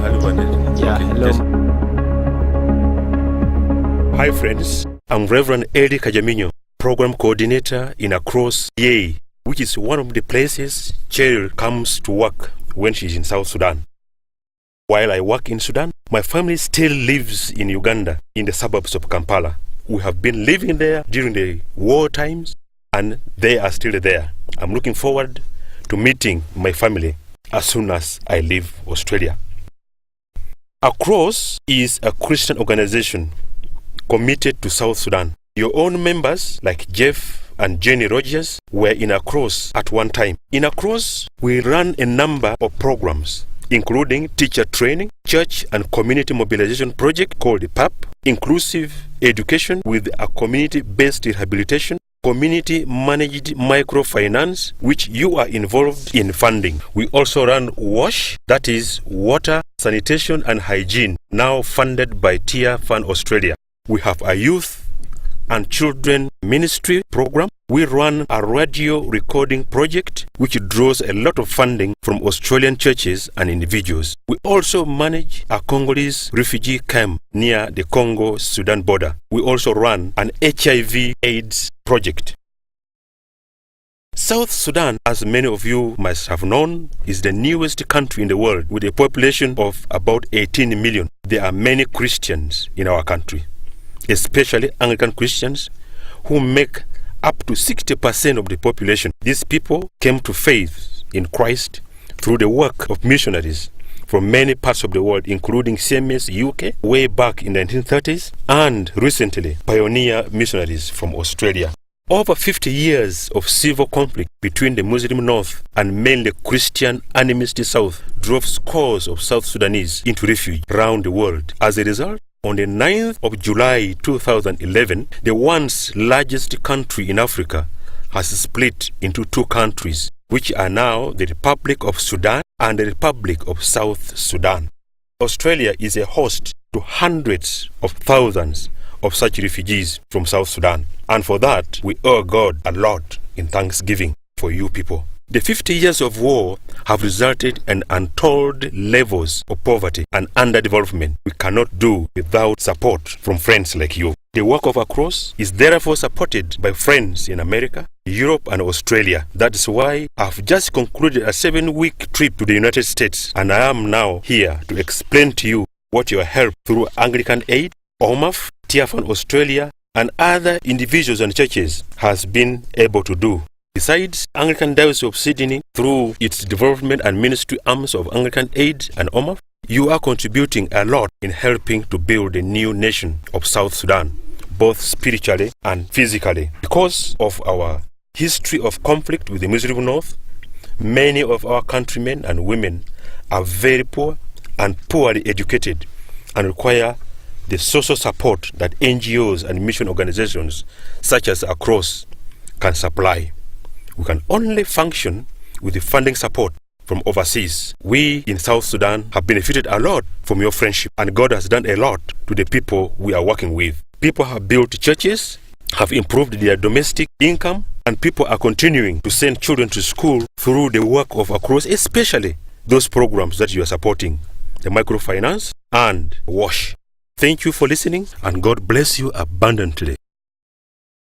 Yeah, hello. Hi friends, I'm Reverend Elly Kajaminyo, Program Coordinator in Across, which is one of the places Cheryl comes to work when she's in South Sudan. While I work in Sudan, my family still lives in Uganda, in the suburbs of Kampala. We have been living there during the war times, and they are still there. I'm looking forward to meeting my family as soon as I leave Australia. Across is a Christian organization committed to South Sudan. Your own members, like Jeff and Jenny Rogers, were in Across at one time. In Across, we run a number of programs, including teacher training, church and community mobilization project called the PAP, inclusive education with a community-based rehabilitation, community-managed microfinance, which you are involved in funding. We also run WASH, that is water, sanitation and hygiene, now funded by Tier Fund Australia. We have a youth and children ministry program. We run a radio recording project which draws a lot of funding from Australian churches and individuals. We also manage a Congolese refugee camp near the Congo-Sudan border. We also run an HIV/AIDS project. South Sudan, as many of you must have known, is the newest country in the world with a population of about 18 million. There are many Christians in our country, especially Anglican Christians, who make up to 60% of the population. These people came to faith in Christ through the work of missionaries from many parts of the world, including CMS UK way back in the 1930s, and recently pioneer missionaries from Australia. Over 50 years of civil conflict between the Muslim North and mainly Christian animist South drove scores of South Sudanese into refuge around the world. As a result, on the 9th of July 2011, the once largest country in Africa has split into two countries, which are now the Republic of Sudan and the Republic of South Sudan. Australia is a host to hundreds of thousands of such refugees from South Sudan. And for that, we owe God a lot in thanksgiving for you people. The 50 years of war have resulted in untold levels of poverty and underdevelopment we cannot do without support from friends like you. The work of Across is therefore supported by friends in America, Europe and Australia. That is why I've just concluded a 7-week trip to the United States, and I am now here to explain to you what your help through Anglican Aid, OMAF, Tier Fund Australia and other individuals and churches has been able to do. Besides, Anglican Diocese of Sydney, through its development and ministry arms of Anglican Aid and OMAF, you are contributing a lot in helping to build a new nation of South Sudan, both spiritually and physically. Because of our history of conflict with the Muslim North, many of our countrymen and women are very poor and poorly educated and require the social support that NGOs and mission organizations such as Across can supply. We can only function with the funding support from overseas. We in South Sudan have benefited a lot from your friendship, and God has done a lot to the people we are working with. People have built churches, have improved their domestic income, and people are continuing to send children to school through the work of Across, especially those programs that you are supporting, the microfinance and WASH. Thank you for listening, and God bless you abundantly.